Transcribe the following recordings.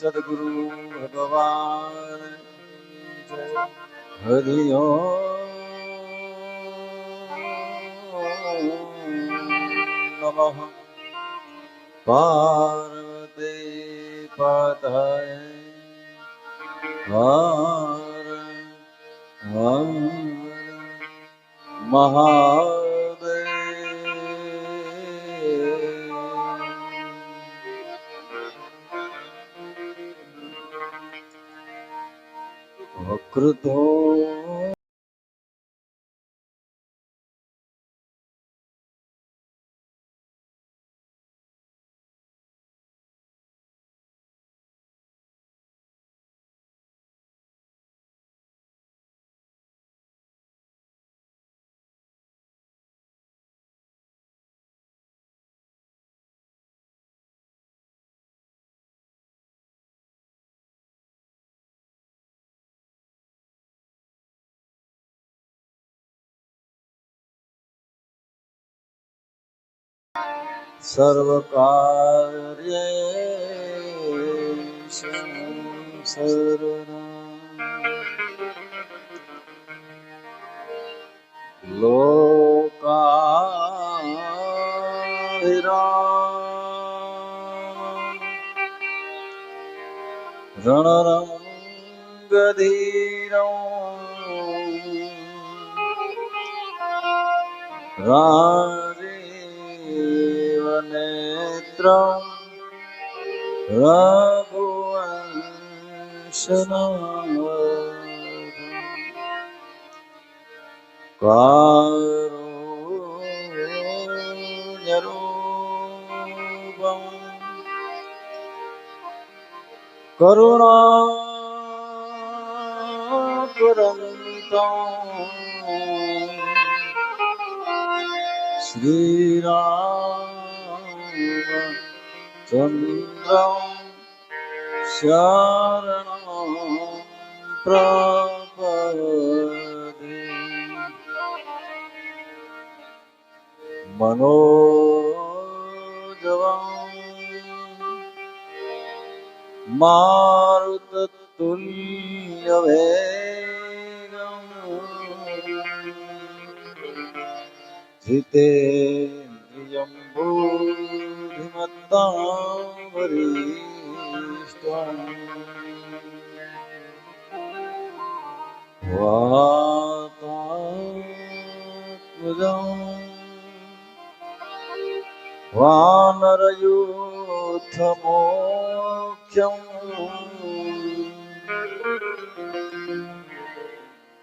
સદગુરુ ભગવાન હરિ નમઃ. પાર્વતી પતયે હર હર મહાદેવ. વક્રતો સર્વકાર્યેષુ સર્વદા લોકાભિરામ રણરંગધીરો રાજીવનેત્રં રઘુવંશનાવધં કારુણ્યરૂપં કરુણાકરંતં શ્રીરામચંદ્રં શરણં પ્રપદ્યે. મનોજવં મારુતતુલ્યવેગં જીતેન્દ્રિયં બુદ્ધિમતાં વરિષ્ઠં વાતાત્મજં વાનરયુથમોખ્યં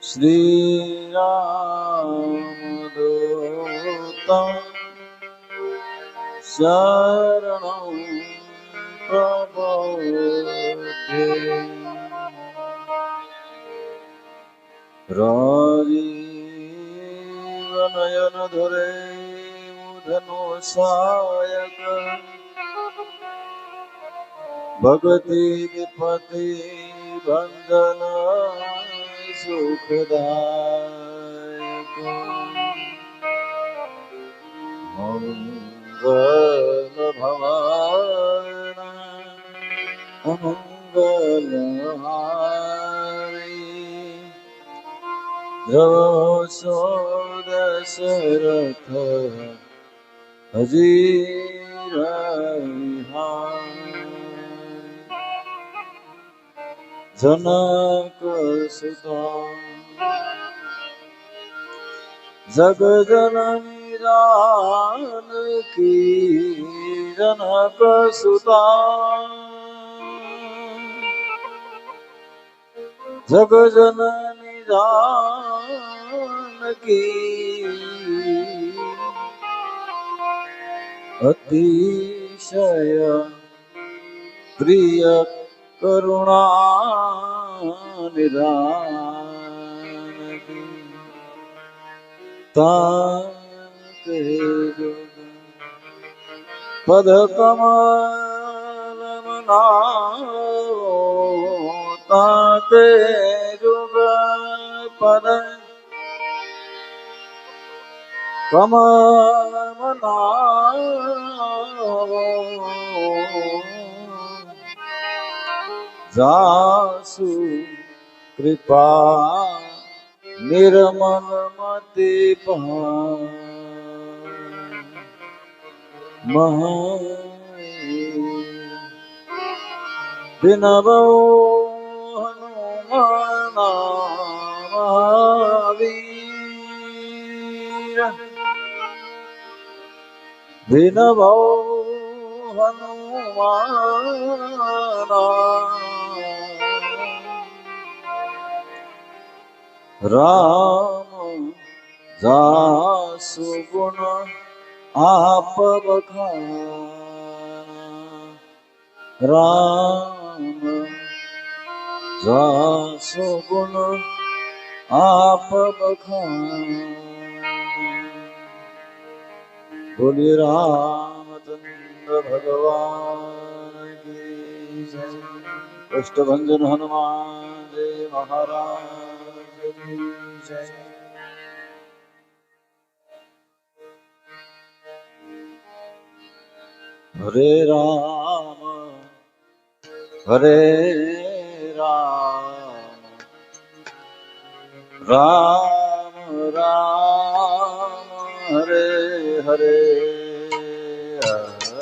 શ્રીરામદૂતં શરણં પ્રપદ્યે. રાજીવનયનધરે ધનુષાયક ભગતિ વિપતિ ભંજન સુખદાયક મંગલ ભવન અમંગલહારી દ્રવસો દશરથ હજી જનક સુતા જગજનની જાનકી જનક સુતા જગજનની જાનકી અતિશય પ્રિય કરુણા નિધાન તાકે પદ કમલમનાવો તાકે જુગ પદ કમલમનાવો જાસુ કૃપા નિર્મલ મતિ વિનવો હનુમાના મહાવીર વિનવો હનુમાના રામ જાસુ ગુણ આપ બખાના રામ જાસુ ગુણ આપ બખાના બોલિए रामचंद्र भगवान की जय। अष्टभंजन हनुमान जी महाराज की जय। हरे राम राम राम हरे हरे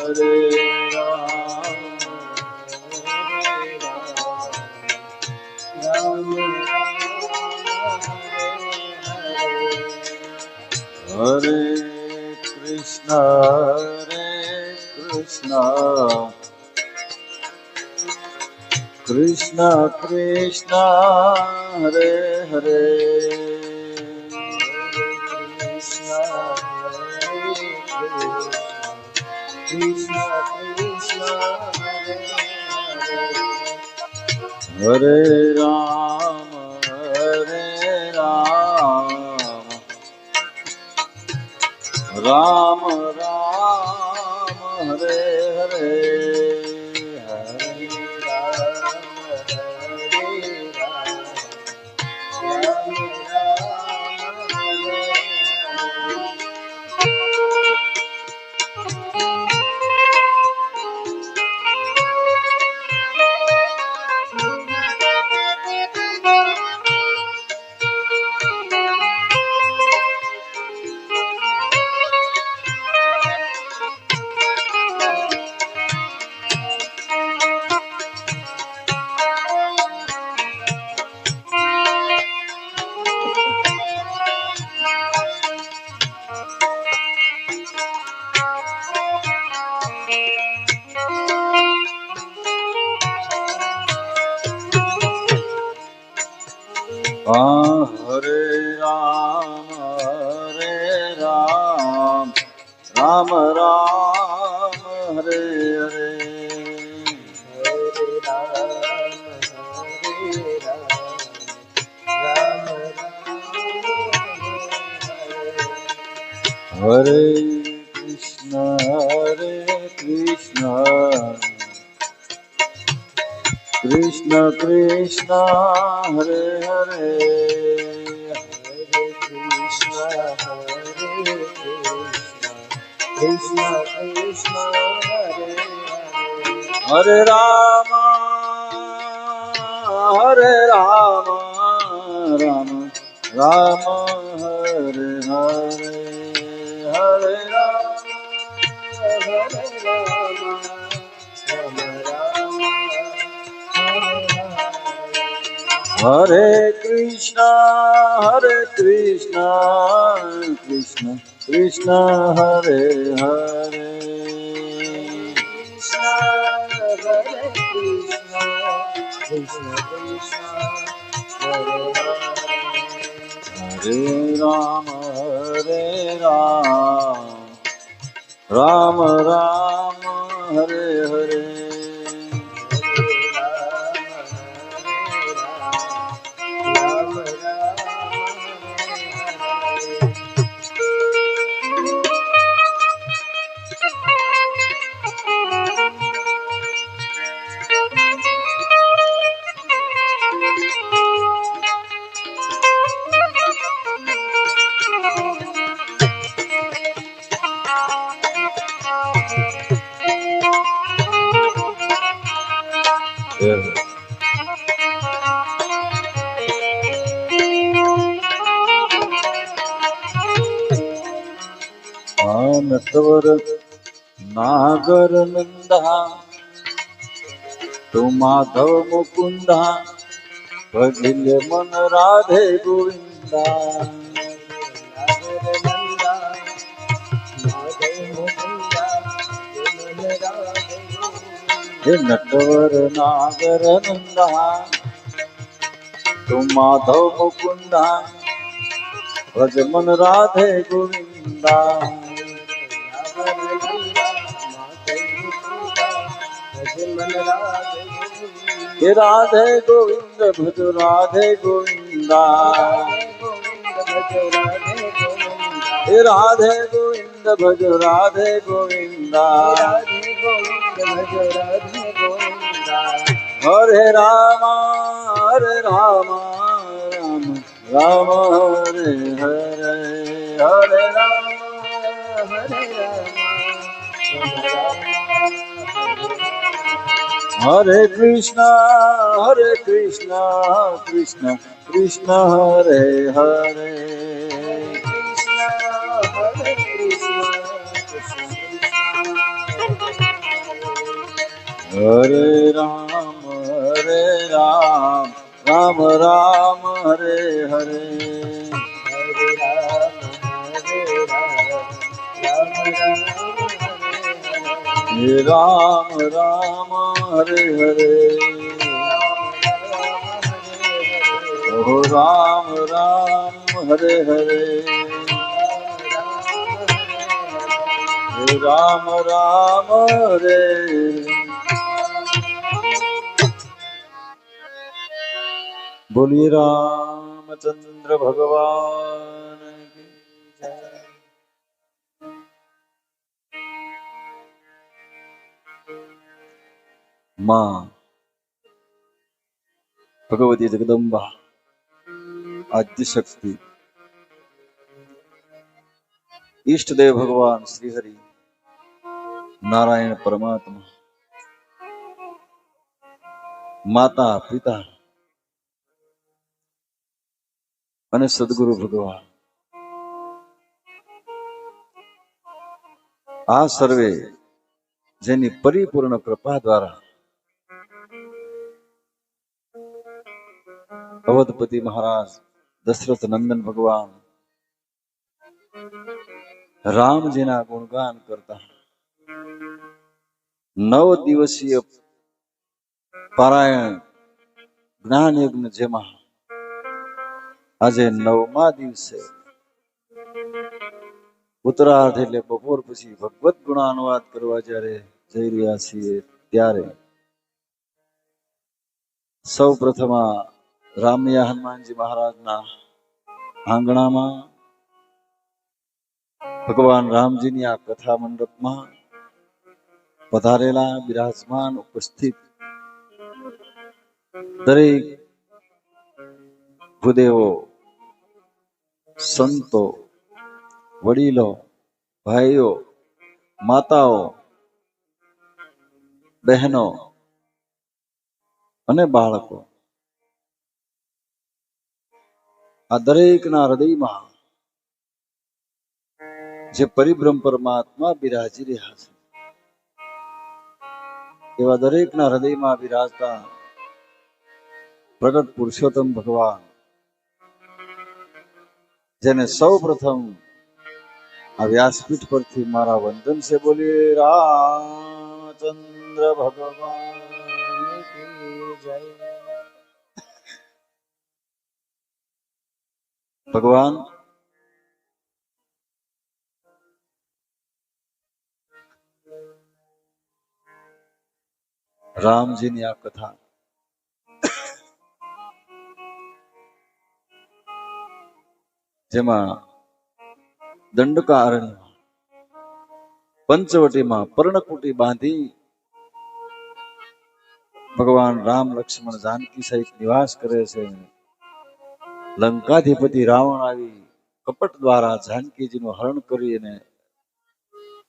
हरे राम राम हरे कृष्ण कृष्ण कृष्ण हरे हरे कृष्ण कृष्ण हरे राम राम राम हरे हरे हरे राम राम राम हरे हरे हरे कृष्ण कृष्ण कृष्ण हरे हरे कृष्ण कृष्ण हरे राम राम राम हरे हरे हरे राम हरे कृष्ण कृष्ण कृष्ण हरे हरे कृष्ण कृष्ण हरे राम राम राम हरे हरे નટવર નાગર નંદા તું માધવ મુકુંદા ભજલે મન રાધે ગોવિંદા હે નટવર નાગર નંદા તું માધવ મુકુંદા ભજ મન રાધે ગોવિંદા હે રાધે ગોવિંદ ભજ રાધે ગોવિંદા હે રાધે ગોવિંદ ભજ રાધે ગોવિંદા હરે રામ રામ રામ હરે હરે હરે રામ હરે કૃષ્ણ કૃષ્ણ કૃષ્ણ હરે હરે હરે રામ રામ રામ હરે હરે હે રામ રામ હરે હરે ઓ રામ રામ હરે હરે હે રામ રામ હરે બોલીએ રામચંદ્ર ભગવાન કી જય. માં ભગવતી જગદંબા આદ્ય શક્તિ ઈષ્ટદેવ ભગવાન શ્રી હરિ નારાયણ પરમાત્મા માતા પિતા અને સદગુરુ ભગવાન આ સર્વે જેની પરિપૂર્ણ કૃપા દ્વારા અવધપતિ મહારાજ દશરથ નંદન ભગવાન રામજીના ગુણગાન કરતા 9 દિવસીય પારાયણ જ્ઞાન યજ્ઞ જેમાં આજે 9મા દિવસે ઉત્તરાર્ધ એટલે બપોર પછી ભગવત ગુણાનુવાદ કરવા જ્યારે જઈ રહ્યા છીએ ત્યારે સૌ પ્રથમ રામૈયા હનુમાનજી મહારાજના આંગણામાં ભગવાન રામજીની આ કથા મંડપમાં પધારેલા બિરાજમાન ઉપસ્થિત દરેક ભૂદેવો સંતો વડીલો ભાઈઓ માતાઓ બહેનો અને બાળકો આ દરેકના હૃદયમાં જે પરિબ્રહ્મ પરમાત્મા બિરાજી રહ્યા છે એવા દરેકના હૃદયમાં બિરાજતા પ્રગટ પુરુષોત્તમ ભગવાન જેને સૌ પ્રથમ આ વ્યાસપીઠ પરથી મારા વંદન છે. બોલીએ રામચંદ્ર ભગવાન કી જય. ભગવાન રામજીની આ કથા જેમાં દંડકારણ્યમાં પંચવટીમાં પર્ણકુટી બાંધી ભગવાન રામ લક્ષ્મણ જાનકી સહિત નિવાસ કરે છે. લંકાધિપતિ રાવણ આવી કપટ દ્વારા જાનકીજીનું હરણ કરીને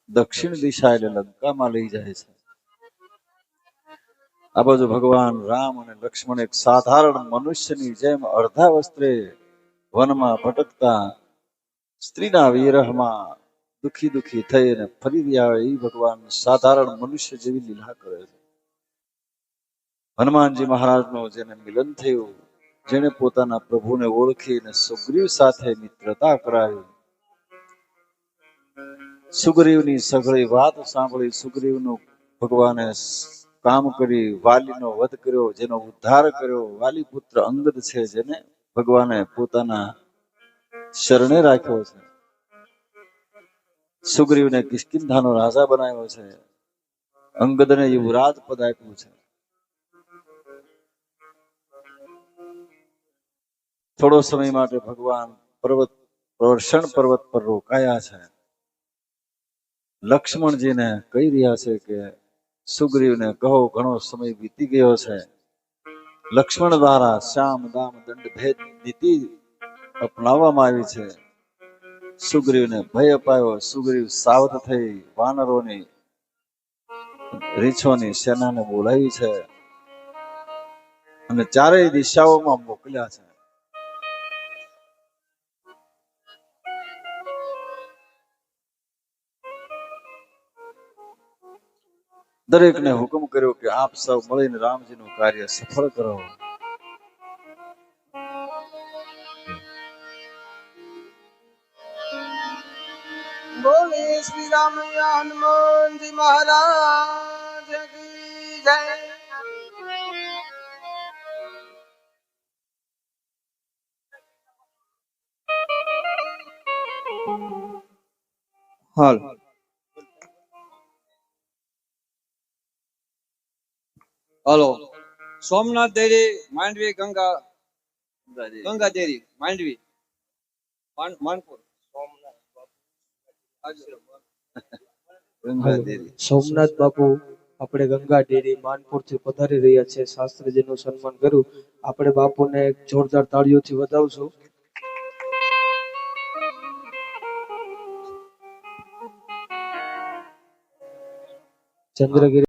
દક્ષિણ દિશા એટલે લંકામાં લઈ જાય છે. આ બાજુ ભગવાન રામ અને લક્ષ્મણ એક સાધારણ મનુષ્યની જેમ અડધા વસ્ત્રે વનમાં ભટકતા સ્ત્રીના વિરહમાં દુખી દુખી થઈ અને ફરી આવે એ ભગવાન સાધારણ મનુષ્ય જેવી લીલા કરે છે. હનુમાનજી મહારાજનું જેને મિલન થયું, જેને પોતાના પ્રભુને ઓળખીને સુગ્રીવ સાથે મિત્રતા કરાવી, સુગ્રીવની સઘળી વાત સાંભળી, સુગ્રીવનું ભગવાને કામ કરી, વાલીનો વધ કર્યો, જેનો ઉદ્ધાર કર્યો. વાલી પુત્ર અંગદ છે, જેને ભગવાને પોતાના શરણે રાખ્યો છે. સુગ્રીવને કિષ્કિંધાનો રાજા બનાવ્યો છે. અંગદને યુવરાજ પદ આપ્યું છે. થોડો સમય માટે ભગવાન પ્રવર્ષણ પર્વત પર રોકાયા છે. લક્ષ્મણજીને કહી રહ્યા છે કે સુગ્રીવને કહો, ઘણો સમય વીતી ગયો છે. લક્ષ્મણ દ્વારા શ્યામ દામ દંડ ભેદ નીતિ અપનાવવામાં આવી છે. સુગ્રીવને ભય અપાયો. સુગ્રીવ સાવધ થઈ વાનરોની રીછોની સેનાને બોલાવી છે અને ચારેય દિશાઓમાં મોકલ્યા છે. દરેકને હુકમ કર્યો કે આપ સૌ મળીને રામજીનું કાર્ય સફળ કરો. બોલે શ્રી રામ હનુમાનજી મહારાજ કી જય. હાલ હલો. સોમનાથ દેરી માંડવી ગંગા દેરી માંડવી માનપુર સોમનાથ બાપુ આપણે ગંગા ડેરી માનપુર થી પધારી રહ્યા છે. શાસ્ત્રીજીનું સન્માન કર્યું. આપણે બાપુને એક જોરદાર તાળીઓથી વધાવશું. ચંદ્રગીરી